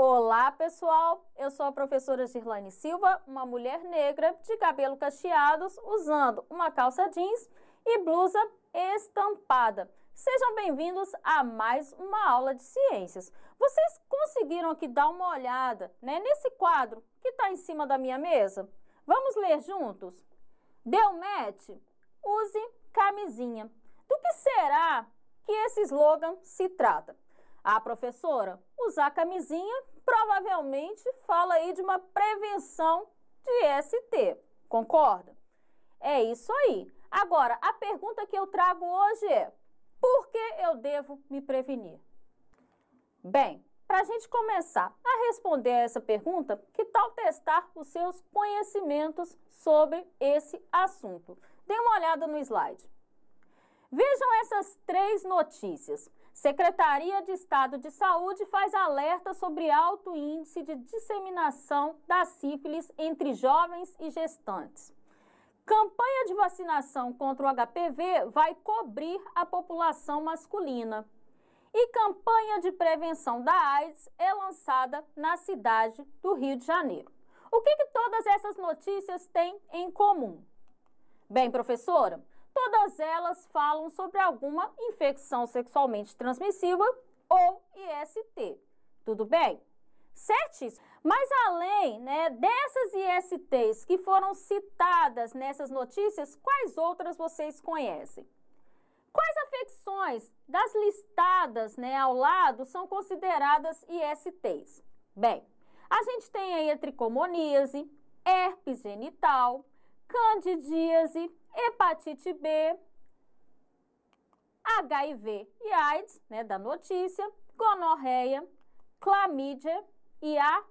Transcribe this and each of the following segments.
Olá, pessoal! Eu sou a professora Girlane Silva, uma mulher negra de cabelo cacheados, usando uma calça jeans e blusa estampada. Sejam bem-vindos a mais uma aula de ciências. Vocês conseguiram aqui dar uma olhada, nesse quadro que está em cima da minha mesa? Vamos ler juntos? Deu match? Use camisinha. Do que será que esse slogan se trata? Ah, professora, usar camisinha provavelmente fala aí de uma prevenção de ST, concorda? É isso aí. Agora, a pergunta que eu trago hoje é: por que eu devo me prevenir? Bem, para a gente começar a responder essa pergunta, que tal testar os seus conhecimentos sobre esse assunto? Dê uma olhada no slide. Vejam essas três notícias. Secretaria de Estado de Saúde faz alerta sobre alto índice de disseminação da sífilis entre jovens e gestantes. Campanha de vacinação contra o HPV vai cobrir a população masculina. E campanha de prevenção da AIDS é lançada na cidade do Rio de Janeiro. O que todas essas notícias têm em comum? Bem, professora, todas elas falam sobre alguma infecção sexualmente transmissível ou IST. Tudo bem? Certíssimo. Mas além dessas ISTs que foram citadas nessas notícias, quais outras vocês conhecem? Quais afecções das listadas ao lado são consideradas ISTs? Bem, a gente tem aí a tricomoníase, herpes genital, candidíase, hepatite B, HIV e AIDS, da notícia, gonorreia, clamídia e a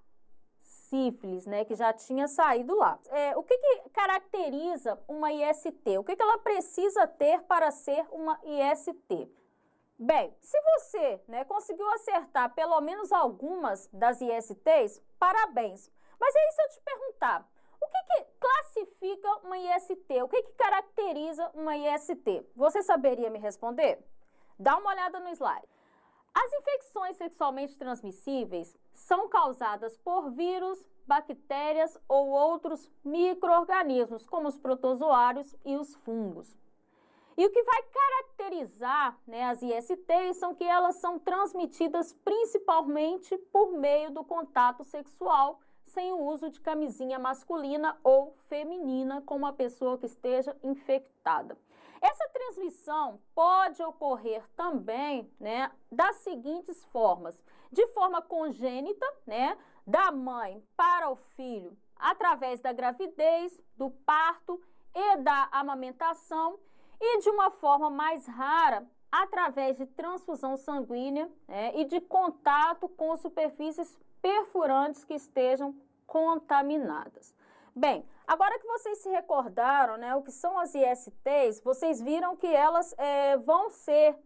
sífilis, que já tinha saído lá. O que caracteriza uma IST? O que ela precisa ter para ser uma IST? Bem, se você conseguiu acertar pelo menos algumas das ISTs, parabéns. Mas aí se eu te perguntar, o que classifica uma IST? O que caracteriza uma IST? Você saberia me responder? Dá uma olhada no slide. As infecções sexualmente transmissíveis são causadas por vírus, bactérias ou outros micro-organismos, como os protozoários e os fungos. E o que vai caracterizar as ISTs são que elas são transmitidas principalmente por meio do contato sexual, sem o uso de camisinha masculina ou feminina com uma pessoa que esteja infectada. Essa transmissão pode ocorrer também das seguintes formas: de forma congênita, da mãe para o filho, através da gravidez, do parto e da amamentação, e de uma forma mais rara, através de transfusão sanguínea e de contato com superfícies perfurantes que estejam contaminadas. Bem, agora que vocês se recordaram o que são as ISTs, vocês viram que elas vão ser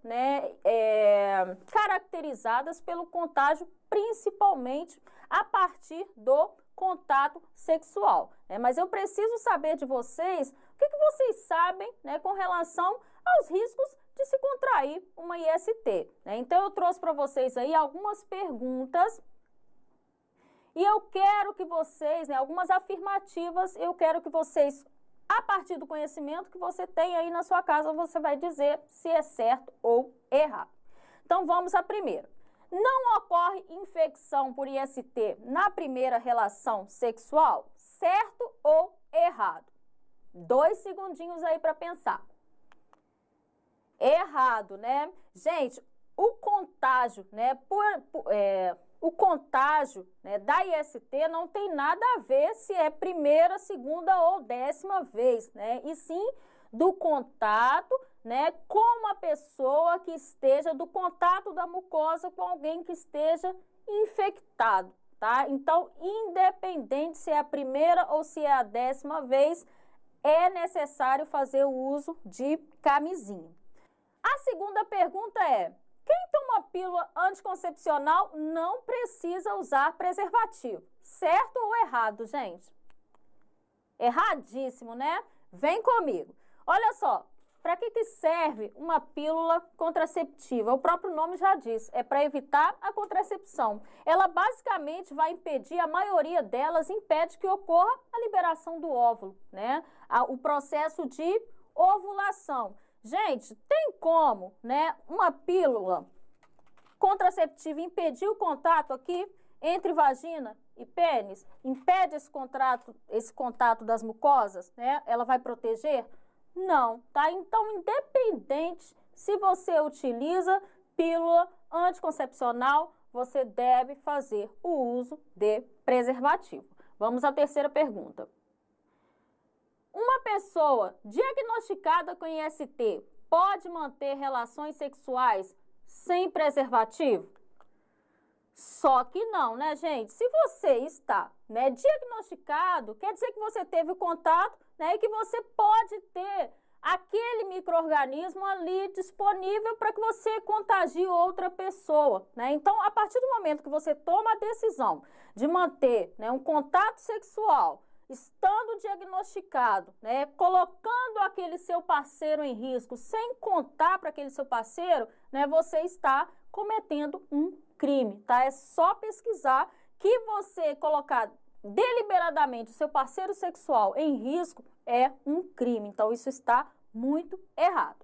caracterizadas pelo contágio principalmente a partir do contato sexual. Mas eu preciso saber de vocês o que vocês sabem com relação aos riscos de se contrair uma IST. Então eu trouxe para vocês aí algumas perguntas e eu quero que vocês, algumas afirmativas, eu quero que vocês, a partir do conhecimento que você tem aí na sua casa, você vai dizer se é certo ou errado. Então vamos à primeira. Não ocorre infecção por IST na primeira relação sexual? Certo ou errado? 2 segundinhos aí para pensar. Errado, Gente, o contágio, o contágio da IST não tem nada a ver se é primeira, segunda ou 10ª vez, e sim do contato, com uma pessoa que esteja, do contato da mucosa com alguém que esteja infectado, tá? Então, independente se é a primeira ou se é a 10ª vez, é necessário fazer o uso de camisinha. A segunda pergunta é: quem toma pílula anticoncepcional não precisa usar preservativo? Certo ou errado, gente? Erradíssimo, Vem comigo. Olha só, para que serve uma pílula contraceptiva? O próprio nome já diz, é para evitar a contracepção. Ela basicamente vai impedir, a maioria delas impede que ocorra a liberação do óvulo, né? O processo de ovulação. Gente, tem como, né, uma pílula contraceptiva impedir o contato aqui entre vagina e pênis? Impede esse contato das mucosas, né? Ela vai proteger? Não, tá? Então, independente se você utiliza pílula anticoncepcional, você deve fazer o uso de preservativo. Vamos à terceira pergunta. Uma pessoa diagnosticada com IST pode manter relações sexuais sem preservativo? Só que não, né, gente? Se você está, né, diagnosticado, quer dizer que você teve o contato, né, e que você pode ter aquele micro-organismo ali disponível para que você contagie outra pessoa, né? Então, a partir do momento que você toma a decisão de manter, né, um contato sexual, estando diagnosticado, né, colocando aquele seu parceiro em risco, sem contar para aquele seu parceiro, né, você está cometendo um crime, tá? É só pesquisar que você colocar deliberadamente o seu parceiro sexual em risco é um crime. Então, isso está muito errado.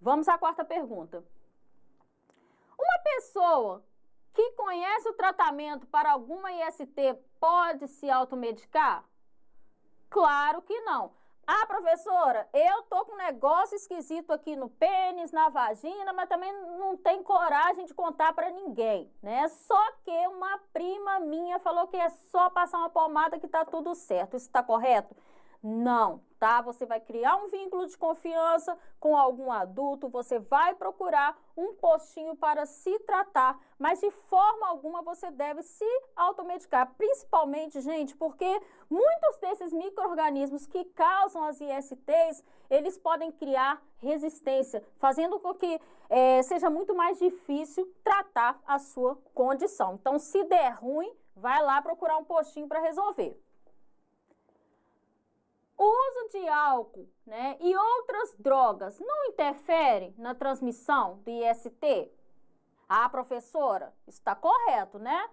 Vamos à quarta pergunta. Uma pessoa que conhece o tratamento para alguma IST pode se automedicar? Claro que não. Ah, professora, eu tô com um negócio esquisito aqui no pênis, na vagina, mas também não tem coragem de contar para ninguém, né? Só que uma prima minha falou que é só passar uma pomada que tá tudo certo. Isso tá correto? Não, tá? Você vai criar um vínculo de confiança com algum adulto, você vai procurar um postinho para se tratar, mas de forma alguma você deve se automedicar, principalmente, gente, porque muitos desses micro-organismos que causam as ISTs, eles podem criar resistência, fazendo com que seja muito mais difícil tratar a sua condição. Então, se der ruim, vai lá procurar um postinho para resolver. O uso de álcool, né, e outras drogas não interferem na transmissão do IST? Ah, professora, está correto, né?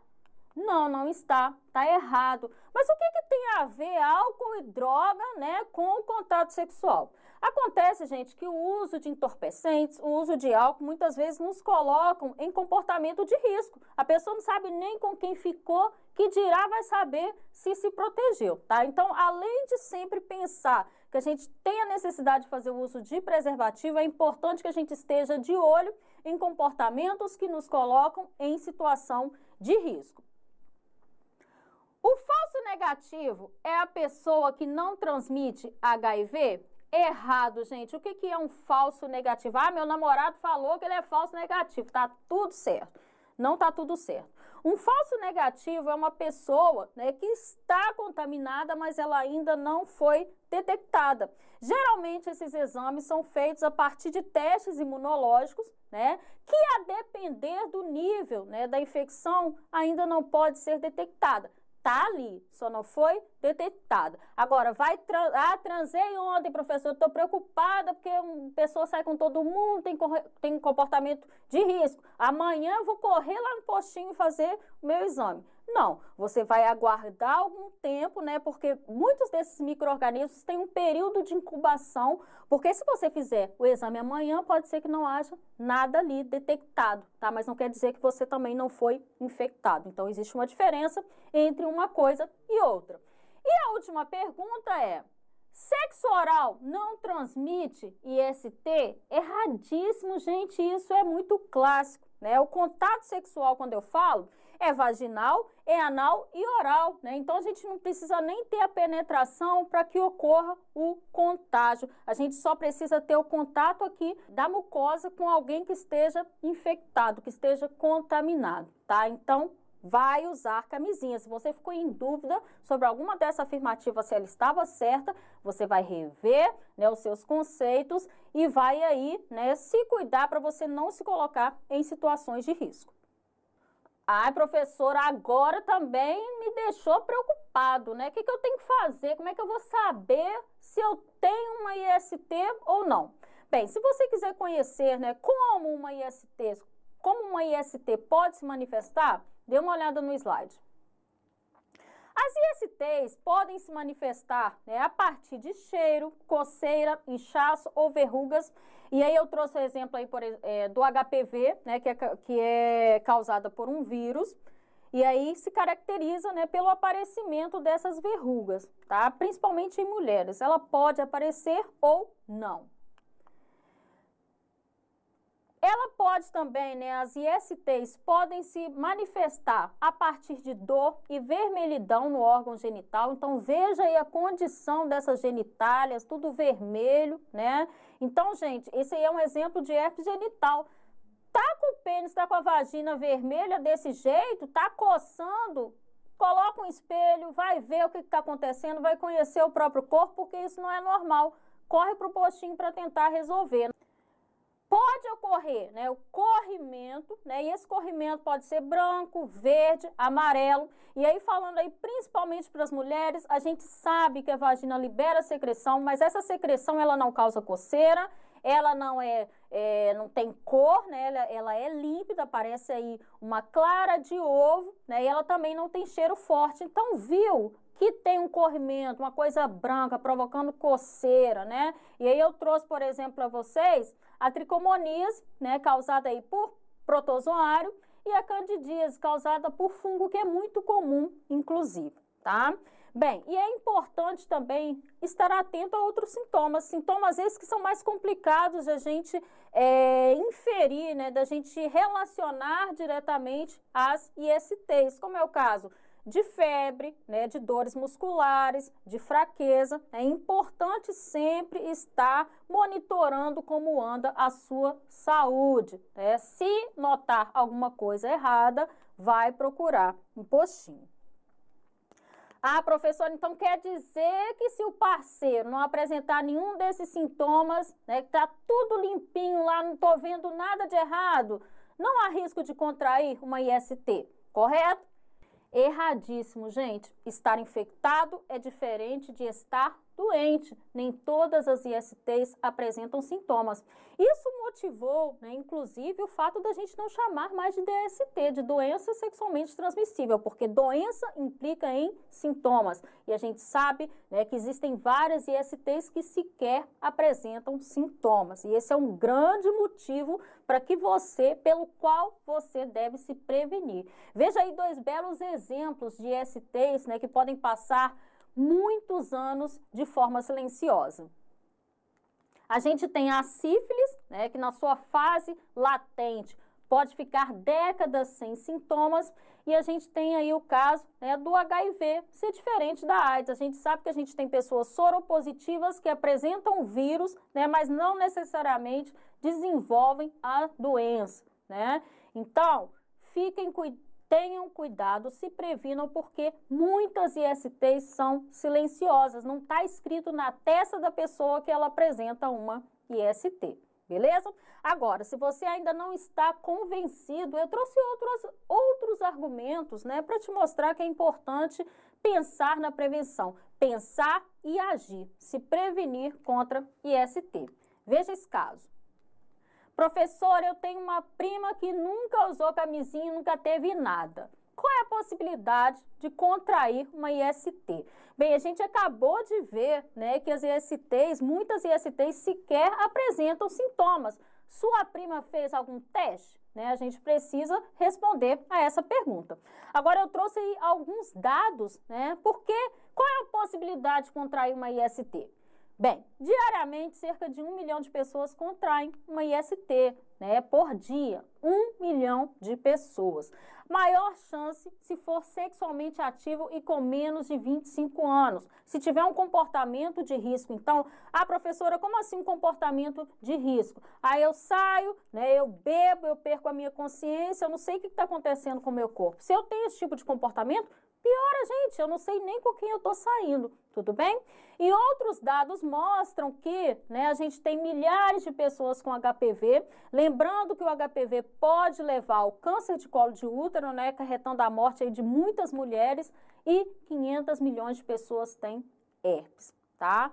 Não, não está, está errado. Mas o que tem a ver álcool e droga, né, com o contato sexual? Acontece, gente, que o uso de entorpecentes, o uso de álcool, muitas vezes nos colocam em comportamento de risco. A pessoa não sabe nem com quem ficou, que dirá vai saber se protegeu, tá? Então, além de sempre pensar que a gente tem a necessidade de fazer o uso de preservativo, é importante que a gente esteja de olho em comportamentos que nos colocam em situação de risco. O falso negativo é a pessoa que não transmite HIV? Errado, gente. O que é um falso negativo? Ah, meu namorado falou que ele é falso negativo. Tá tudo certo. Não tá tudo certo. Um falso negativo é uma pessoa, né, que está contaminada, mas ela ainda não foi detectada. Geralmente, esses exames são feitos a partir de testes imunológicos, né, que a depender do nível, né, da infecção, ainda não pode ser detectada. Tá ali, só não foi detectada. Agora, transei ontem, professor, estou preocupada porque uma pessoa sai com todo mundo, tem comportamento de risco. Amanhã eu vou correr lá no postinho e fazer o meu exame. Não, você vai aguardar algum tempo, né? Porque muitos desses micro-organismos têm um período de incubação, porque se você fizer o exame amanhã, pode ser que não haja nada ali detectado, tá? Mas não quer dizer que você também não foi infectado. Então, existe uma diferença entre uma coisa e outra. E a última pergunta é: sexo oral não transmite IST? Erradíssimo, gente, isso é muito clássico, né? O contato sexual, quando eu falo, é vaginal, é anal e oral, né? Então, a gente não precisa nem ter a penetração para que ocorra o contágio. A gente só precisa ter o contato aqui da mucosa com alguém que esteja infectado, que esteja contaminado, tá? Então, vai usar camisinha. Se você ficou em dúvida sobre alguma dessa afirmativa, se ela estava certa, você vai rever, né, os seus conceitos e vai aí, né, se cuidar para você não se colocar em situações de risco. Ai, professora, agora também me deixou preocupado, né? O que eu tenho que fazer? Como é que eu vou saber se eu tenho uma IST ou não? Bem, se você quiser conhecer, né, como uma IST pode se manifestar, dê uma olhada no slide. As ISTs podem se manifestar, né, a partir de cheiro, coceira, inchaço ou verrugas. E aí eu trouxe o exemplo aí, do HPV, né, que é causada por um vírus. E aí se caracteriza, né, pelo aparecimento dessas verrugas, tá? Principalmente em mulheres. Ela pode aparecer ou não. Ela pode também, né, as ISTs podem se manifestar a partir de dor e vermelhidão no órgão genital. Então, veja aí a condição dessas genitálias, tudo vermelho, né? Então, gente, esse aí é um exemplo de herpes genital. Tá com o pênis, tá com a vagina vermelha desse jeito, tá coçando, coloca um espelho, vai ver o que está acontecendo, vai conhecer o próprio corpo, porque isso não é normal. Corre pro postinho para tentar resolver. Pode ocorrer, né, o corrimento, né, e esse corrimento pode ser branco, verde, amarelo. E aí, falando aí principalmente para as mulheres, a gente sabe que a vagina libera secreção, mas essa secreção ela não causa coceira, ela não não tem cor, né, ela é límpida, parece aí uma clara de ovo, né, e ela também não tem cheiro forte. Então, viu que tem um corrimento, uma coisa branca, provocando coceira, né? E aí eu trouxe, por exemplo, para vocês a tricomoníase, né, causada aí por protozoário, e a candidíase, causada por fungo, que é muito comum, inclusive, tá? Bem, e é importante também estar atento a outros sintomas esses que são mais complicados da gente inferir, né, da gente relacionar diretamente às ISTs, como é o caso de febre, né, de dores musculares, de fraqueza. É importante sempre estar monitorando como anda a sua saúde, né? Se notar alguma coisa errada, vai procurar um postinho. Ah, professora, então quer dizer que se o parceiro não apresentar nenhum desses sintomas, né, que tá tudo limpinho lá, não tô vendo nada de errado, não há risco de contrair uma IST, correto? Erradíssimo, gente. Estar infectado é diferente de estar doente. Nem todas as ISTs apresentam sintomas. Isso motivou, né, inclusive, o fato da gente não chamar mais de DST, de doença sexualmente transmissível, porque doença implica em sintomas. E a gente sabe, né, que existem várias ISTs que sequer apresentam sintomas. E esse é um grande motivo pelo qual você deve se prevenir. Veja aí dois belos exemplos de ISTs, né, que podem passar muitos anos de forma silenciosa. A gente tem a sífilis, né, que na sua fase latente pode ficar décadas sem sintomas, e a gente tem aí o caso, né, do HIV, ser diferente da AIDS. A gente sabe que a gente tem pessoas soropositivas que apresentam o vírus, né, mas não necessariamente desenvolvem a doença, né? Então, tenham cuidado, se previnam, porque muitas ISTs são silenciosas. Não está escrito na testa da pessoa que ela apresenta uma IST, beleza? Agora, se você ainda não está convencido, eu trouxe outros argumentos, né, para te mostrar que é importante pensar na prevenção, pensar e agir, se prevenir contra IST. Veja esse caso. Professora, eu tenho uma prima que nunca usou camisinha e nunca teve nada. Qual é a possibilidade de contrair uma IST? Bem, a gente acabou de ver, né, que muitas ISTs sequer apresentam sintomas. Sua prima fez algum teste? Né? A gente precisa responder a essa pergunta. Agora, eu trouxe aí alguns dados, né, porque qual é a possibilidade de contrair uma IST? Bem, diariamente, cerca de 1 milhão de pessoas contraem uma IST, né, por dia. 1 milhão de pessoas. Maior chance se for sexualmente ativo e com menos de 25 anos. Se tiver um comportamento de risco, então, professora, como assim um comportamento de risco? Aí eu saio, né, eu bebo, eu perco a minha consciência, eu não sei o que está acontecendo com o meu corpo. Se eu tenho esse tipo de comportamento, piora, gente, eu não sei nem com quem eu estou saindo, tudo bem? E outros dados mostram que, né, a gente tem milhares de pessoas com HPV, lembrando que o HPV pode levar ao câncer de colo de útero, né, acarretando a morte aí de muitas mulheres, e 500 milhões de pessoas têm herpes, tá?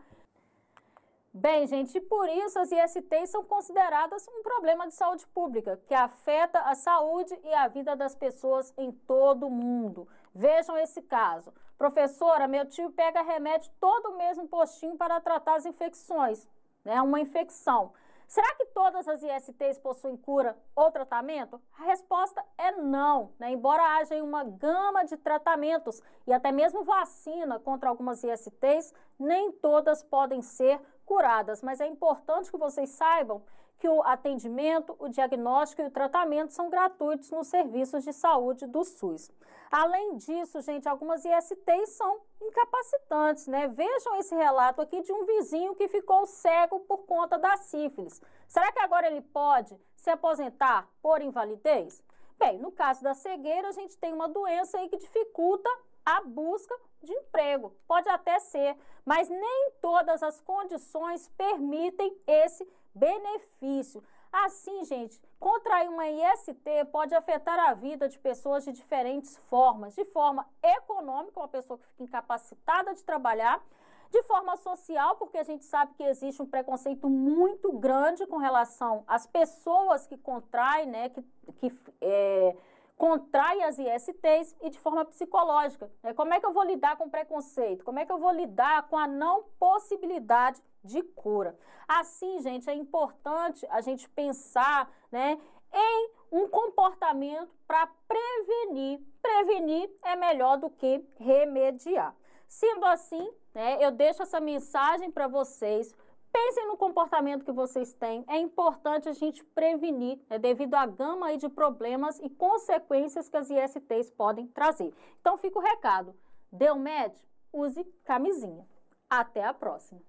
Bem, gente, e por isso as ISTs são consideradas um problema de saúde pública, que afeta a saúde e a vida das pessoas em todo o mundo. Vejam esse caso. Professora, meu tio pega remédio todo mês no postinho para tratar as infecções, né? Uma infecção. Será que todas as ISTs possuem cura ou tratamento? A resposta é não, né? Embora haja uma gama de tratamentos e até mesmo vacina contra algumas ISTs, nem todas podem ser curadas, mas é importante que vocês saibam que o atendimento, o diagnóstico e o tratamento são gratuitos nos serviços de saúde do SUS. Além disso, gente, algumas ISTs são incapacitantes, né? Vejam esse relato aqui de um vizinho que ficou cego por conta da sífilis. Será que agora ele pode se aposentar por invalidez? Bem, no caso da cegueira, a gente tem uma doença aí que dificulta a busca de emprego. Pode até ser, mas nem todas as condições permitem esse benefício. Assim, gente, contrair uma IST pode afetar a vida de pessoas de diferentes formas. De forma econômica, uma pessoa que fica incapacitada de trabalhar. De forma social, porque a gente sabe que existe um preconceito muito grande com relação às pessoas que contraem, né, contrai as ISTs, e de forma psicológica, né? Como é que eu vou lidar com preconceito? Como é que eu vou lidar com a não possibilidade de cura? Assim, gente, é importante a gente pensar, né, em um comportamento para prevenir. Prevenir é melhor do que remediar. Sendo assim, né, eu deixo essa mensagem para vocês. Pensem no comportamento que vocês têm. É importante a gente prevenir, né, devido à gama aí de problemas e consequências que as ISTs podem trazer. Então, fica o recado. Deu MED? Use camisinha. Até a próxima.